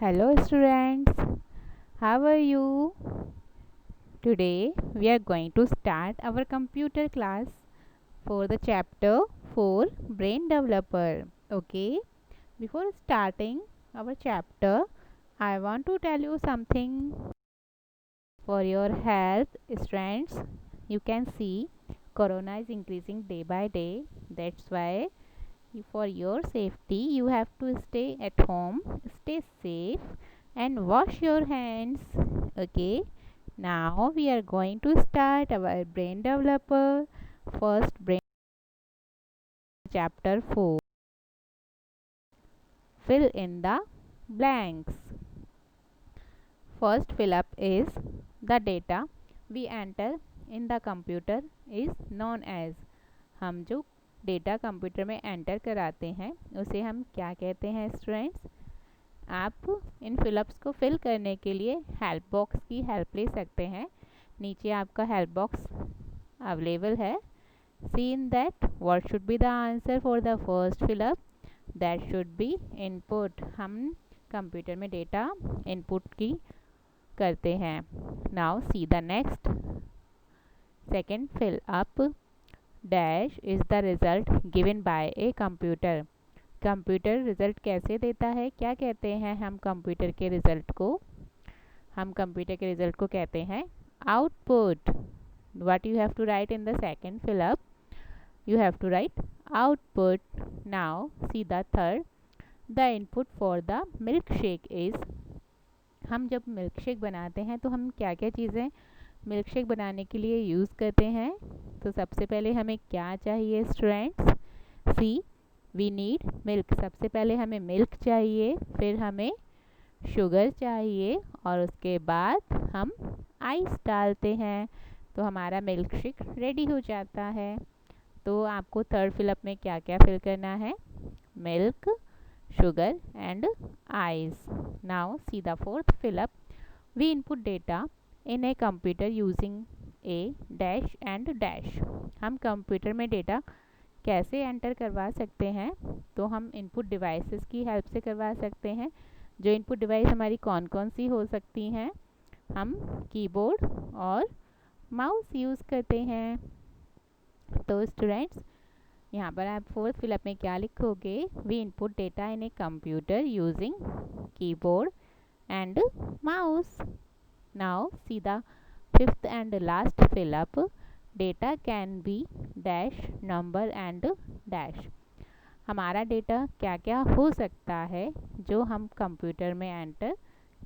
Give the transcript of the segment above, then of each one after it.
Hello students, how are you? Today we are going to start our computer class for the chapter 4 Brain Developer. Okay, before starting our chapter, I want to tell you something for your health, students. You can see corona is increasing day by day. That's why for your safety you have to stay at home, stay safe and wash your hands. Okay, now we are going to start our brain developer. First brain chapter 4, fill in the blanks. First fill up is the data we enter in the computer is known as. हम जो data computer में enter कराते हैं उसे हम क्या कहते हैं स्टूडेंट्स? आप इन फिलअप्स को फिल करने के लिए हेल्प बॉक्स की हेल्प ले सकते हैं। नीचे आपका हेल्प बॉक्स अवेलेबल है। See in that what should be the answer for the first fill up? That should be input. हम कंप्यूटर में डेटा इनपुट की करते हैं। Now see the next second fill up dash is the result given by a computer. Computer result कैसे देता है? क्या कहते हैं हम कंप्यूटर के रिजल्ट को? हम कंप्यूटर के रिजल्ट को कहते हैं output. What you have to write in the second fill up? You have to write output. Now see the third the input for the milk shake is. हम जब मिल्क शेक बनाते हैं तो हम क्या क्या चीज़ें मिल्क शेक बनाने के लिए यूज़ करते हैं? तो सबसे पहले हमें क्या चाहिए students? See we need milk. सबसे पहले हमें मिल्क चाहिए, फिर हमें शुगर चाहिए और उसके बाद हम आइस डालते हैं तो हमारा मिल्क शेक रेडी हो जाता है। तो आपको थर्ड फिलअप में क्या क्या फिल करना है? Milk, sugar and ice. Now see the fourth fill up. We input data in a computer using a dash and dash. हम कंप्यूटर में डेटा कैसे एंटर करवा सकते हैं? तो हम इनपुट डिवाइसेस की हेल्प से करवा सकते हैं। जो इनपुट डिवाइस हमारी कौन कौन सी हो सकती हैं? हम कीबोर्ड और माउस यूज़ करते हैं। तो स्टूडेंट्स यहाँ पर आप फोर्थ फिलअप में क्या लिखोगे? We input data in a computer using keyboard and mouse. Now see the fifth and last fill up data can be dash number and dash. हमारा डेटा क्या क्या हो सकता है जो हम कंप्यूटर में एंटर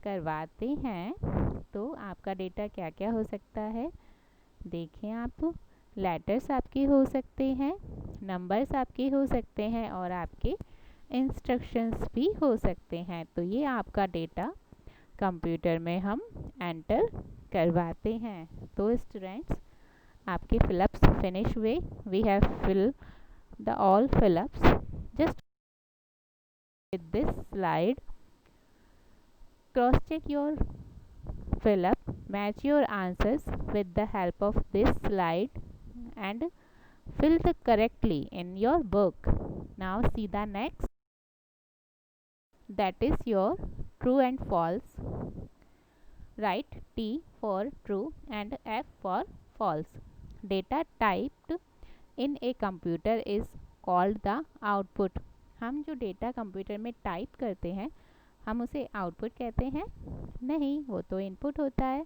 करवाते हैं? तो आपका डेटा क्या क्या हो सकता है? देखें आप, लेटर्स आपके हो सकते हैं, नंबर्स आपके हो सकते हैं और आपके इंस्ट्रक्शंस भी हो सकते हैं। तो ये आपका डेटा कंप्यूटर में हम एंटर करवाते हैं। तो स्टूडेंट्स आपके फिलअप्स फिनिश हुए। We have fill the all fill ups. Just with this slide cross check your fill-up, match your answers with the help of this slide and fill the correctly in your book. Now see the next, that is your true and false. Write T for true and F for false. Data typed in a computer is called the output. हम जो data computer में type करते हैं हम उसे output कहते हैं? नहीं, वो तो इनपुट होता है।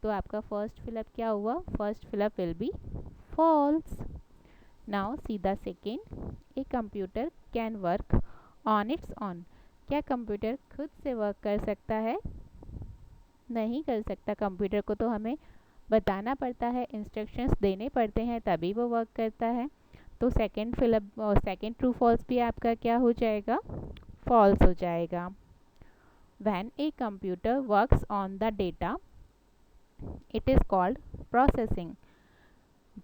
तो आपका फर्स्ट फिलअप क्या हुआ? First fill up will be false. Now see the second, a computer can work on its on. क्या कंप्यूटर खुद से वर्क कर सकता है? नहीं कर सकता। कंप्यूटर को तो हमें बताना पड़ता है, इंस्ट्रक्शंस देने पड़ते हैं तभी वो वर्क करता है। तो सेकेंड फिलअप और सेकेंड ट्रू फॉल्स भी आपका क्या हो जाएगा? फॉल्स हो जाएगा। When a computer works on the data, it is called processing.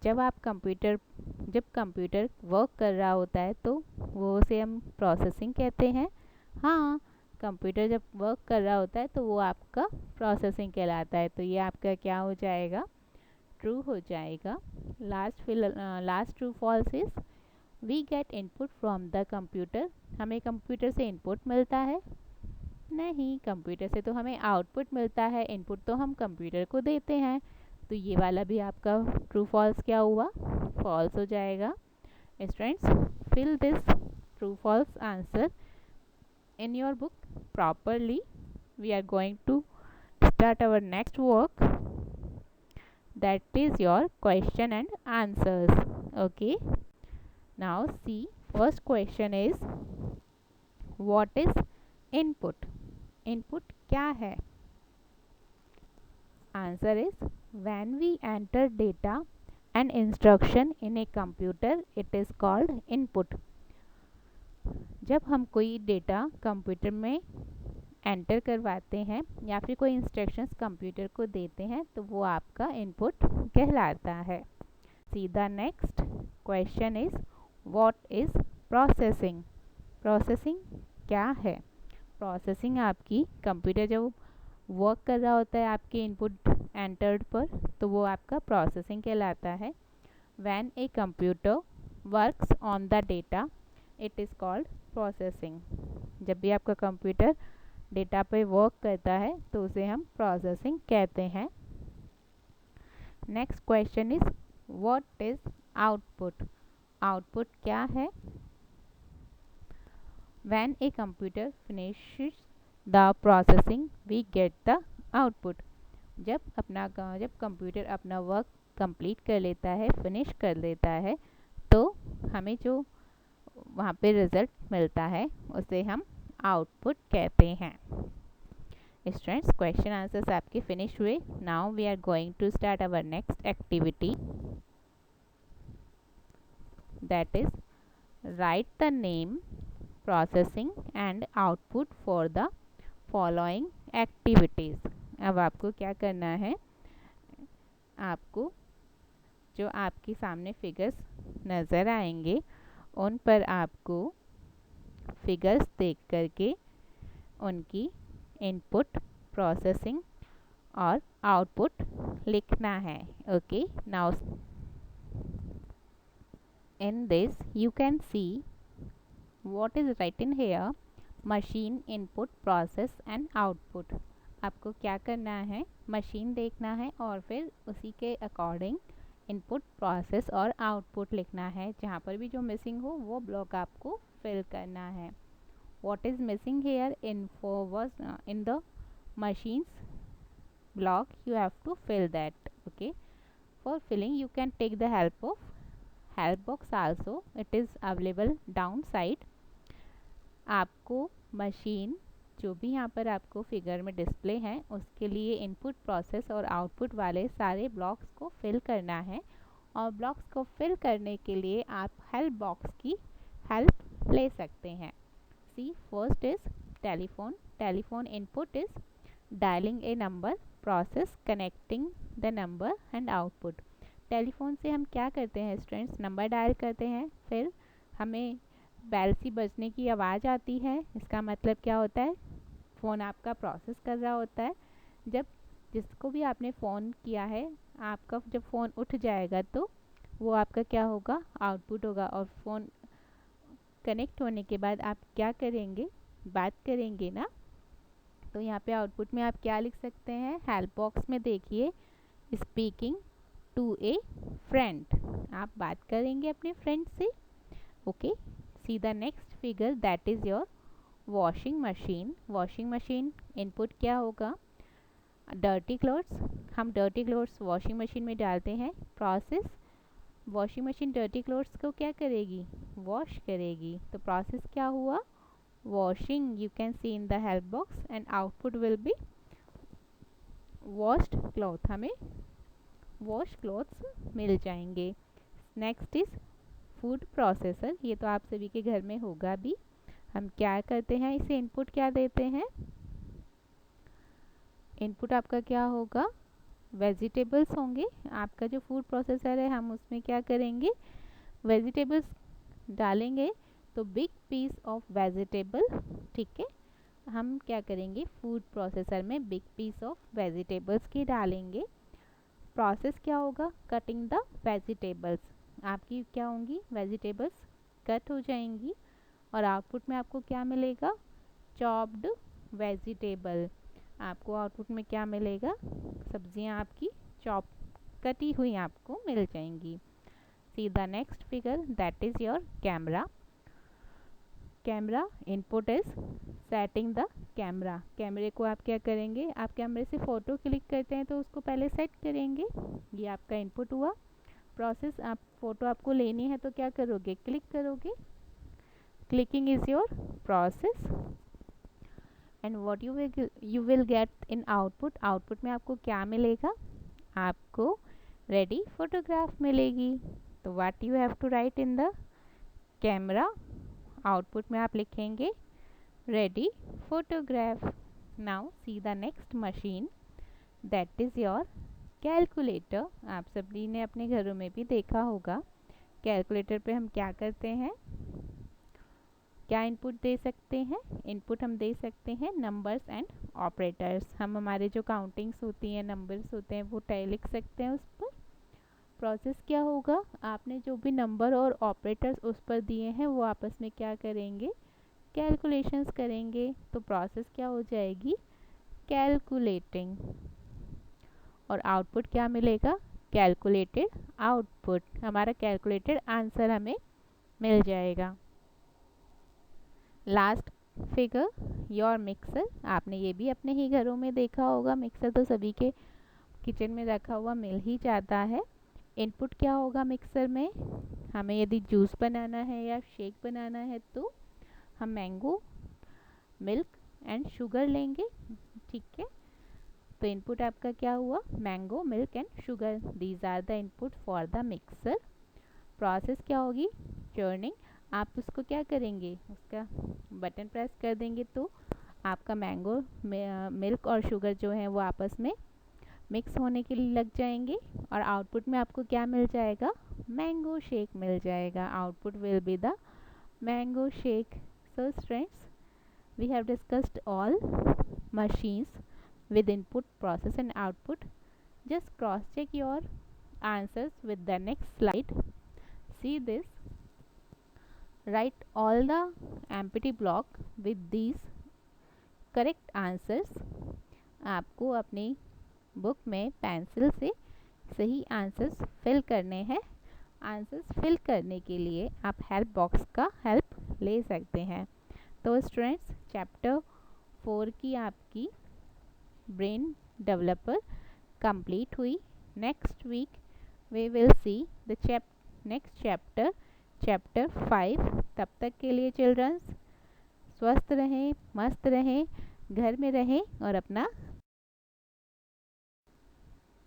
जब कंप्यूटर वर्क कर रहा होता है तो वो उसे हम प्रोसेसिंग कहते हैं। हाँ, कंप्यूटर जब वर्क कर रहा होता है तो वो आपका प्रोसेसिंग कहलाता है। तो ये आपका क्या हो जाएगा? ट्रू हो जाएगा। Last true false is we get input from the computer. हमें कंप्यूटर से इनपुट मिलता है? नहीं, कंप्यूटर से तो हमें आउटपुट मिलता है, इनपुट तो हम कंप्यूटर को देते हैं। तो ये वाला भी आपका ट्रू फॉल्स क्या हुआ, फॉल्स हो जाएगा। Students, fill this true false answer in your book properly. We are going to start our next work, that is your question and answers. Okay, now see, first question is, what is input? Input क्या है? Answer is, when we enter data and instruction in a computer, it is called input. जब हम कोई data computer में enter करवाते हैं या फिर कोई इंस्ट्रक्शंस कंप्यूटर को देते हैं तो वो आपका इनपुट कहलाता है। सी the next question is, what is processing? Processing क्या है? प्रोसेसिंग आपकी कंप्यूटर जब वर्क कर रहा होता है आपके इनपुट एंटर्ड पर तो वो आपका प्रोसेसिंग कहलाता है। When a computer works on the data it is called processing. जब भी आपका कंप्यूटर डेटा पे वर्क करता है तो उसे हम प्रोसेसिंग कहते हैं। Next question is, what is output? Output क्या है? When a computer finishes the processing we get the output. जब कंप्यूटर अपना वर्क कंप्लीट कर लेता है, फिनिश कर लेता है, तो हमें जो वहाँ पे रिजल्ट मिलता है उसे हम आउटपुट कहते हैं। स्टूडेंट्स, क्वेश्चन आंसर्स आपके फिनिश हुए। Now we are going to start our next activity, that is write the name, processing and output for the following activities. अब आपको क्या करना है, आपको जो आपके सामने फिगर्स नज़र आएंगे उन पर आपको फिगर्स देख करके उनकी इनपुट, प्रोसेसिंग और आउटपुट लिखना है। Okay, now in this you can see what is written here, machine, input, process and output. आपको क्या करना है, मशीन देखना है और फिर उसी के अकॉर्डिंग इनपुट, प्रोसेस और आउटपुट लिखना है। जहाँ पर भी जो मिसिंग हो वो ब्लॉक आपको फिल करना है। What is missing hair, info was in the machines block, you have to fill that. Okay, for filling you can take the help of help box also, it is available down side. आपको machine जो भी यहाँ पर आपको figure में display है उसके लिए इनपुट, प्रोसेस और आउटपुट वाले सारे ब्लॉक्स को फिल करना है। और ब्लॉक्स को फिल करने के लिए आप हेल्प बॉक्स की हेल्प ले सकते हैं। See, first is telephone. Telephone input is dialling a number, process connecting the number and output. Telephone से हम क्या करते हैं स्टूडेंट्स, नंबर डायल करते हैं, फिर हमें बेल सी बजने की आवाज़ आती है। इसका मतलब क्या होता है, फ़ोन आपका प्रोसेस कर रहा होता है। जब जिसको भी आपने फ़ोन किया है, आपका जब फ़ोन उठ जाएगा तो वो आपका क्या होगा, आउटपुट होगा। और फ़ोन कनेक्ट होने के बाद आप क्या करेंगे, बात करेंगे ना। तो यहाँ पे आउटपुट में आप क्या लिख सकते हैं, हेल्प बॉक्स में देखिए, स्पीकिंग टू ए फ्रेंड, आप बात करेंगे अपने फ्रेंड से। Okay, C the next figure, that is your washing machine. Washing machine input क्या होगा, डर्टी क्लोथ्स, हम डर्टी क्लोथ्स वॉशिंग मशीन में डालते हैं। Process, washing machine dirty clothes को क्या करेगी, वॉश करेगी। तो प्रोसेस क्या हुआ, washing, you can see in the help box, and output will be washed cloth, हमें वॉश क्लॉथ्स मिल जाएंगे। नेक्स्ट इज फूड प्रोसेसर, ये तो आप सभी के घर में होगा भी। हम क्या करते हैं, इसे इनपुट क्या देते हैं, इनपुट आपका क्या होगा, वेजिटेबल्स होंगे। आपका जो फूड प्रोसेसर है हम उसमें क्या करेंगे, वेजिटेबल्स डालेंगे। तो बिग पीस ऑफ वेजिटेबल, ठीक है, हम क्या करेंगे, फूड प्रोसेसर में बिग पीस ऑफ वेजिटेबल्स की डालेंगे। प्रोसेस क्या होगा, कटिंग द वेजिटेबल्स, आपकी क्या होंगी, वेजिटेबल्स कट हो जाएंगी। और आउटपुट में आपको क्या मिलेगा, चॉप्ड वेजिटेबल, आपको आउटपुट में क्या मिलेगा, सब्जियां आपकी चॉप कटी हुई आपको मिल जाएंगी। सी the next figure, that is your camera. Camera input is setting the camera. कैमरे को आप क्या करेंगे, आप कैमरे से फ़ोटो क्लिक करते हैं तो उसको पहले सेट करेंगे। ये आपका इनपुट हुआ। प्रोसेस, आप फ़ोटो आपको लेनी है तो क्या करोगे, क्लिक करोगे। Clicking is your process and what you will get in output. Output में आपको क्या मिलेगा, आपको रेडी फोटोग्राफ मिलेगी। तो what you have to write in the camera, output में आप लिखेंगे ready photograph. Now see the next machine, that is your calculator. आप सभी ने अपने घरों में भी देखा होगा, कैलकुलेटर पे हम क्या करते हैं, क्या इनपुट दे सकते हैं, इनपुट हम दे सकते हैं नंबर्स एंड ऑपरेटर्स। हम हमारे जो काउंटिंग्स होती हैं, नंबर्स होते हैं, वो लिख सकते हैं उस पर। प्रोसेस क्या होगा, आपने जो भी नंबर और ऑपरेटर्स उस पर दिए हैं वो आपस में क्या करेंगे, कैलकुलेशंस करेंगे। तो प्रोसेस क्या हो जाएगी, कैलकुलेटिंग। और आउटपुट क्या मिलेगा, कैलकुलेटेड आउटपुट। हमारा कैलकुलेटेड आंसर हमें मिल जाएगा। Last figure, your mixer. आपने ये भी अपने ही घरों में देखा होगा, मिक्सर तो सभी के किचन में रखा हुआ मिल ही जाता है। इनपुट क्या होगा मिक्सर में, हमें यदि जूस बनाना है या शेक बनाना है तो हम मैंगो, मिल्क एंड शुगर लेंगे, ठीक है। तो इनपुट आपका क्या हुआ, mango, milk and sugar, these are the input for the mixer. Process क्या होगी, चर्निंग। आप उसको क्या करेंगे, उसका बटन प्रेस कर देंगे तो आपका मैंगो, मिल्क और शुगर जो है वो आपस में मिक्स होने के लिए लग जाएंगे और आउटपुट में आपको क्या मिल जाएगा, मैंगो शेक मिल जाएगा। Output will be the mango shake. So students, we have discussed all machines with input, process and output. Just cross check your answers with the next slide. See this, write all the empty block with these correct answers. आपको अपनी book में pencil से सही answers fill करने हैं। Answers fill करने के लिए आप हेल्प बॉक्स का हेल्प ले सकते हैं। तो स्टूडेंट्स, चैप्टर 4 की आपकी ब्रेन डेवलपर कंप्लीट हुई। Next week we will see the next chapter, chapter 5। तब तक के लिए चिल्ड्रंस स्वस्थ रहें, मस्त रहें, घर में रहें और अपना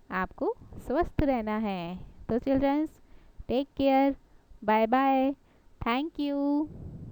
आपको स्वस्थ रहना है। तो childrens, take care, bye bye, thank you.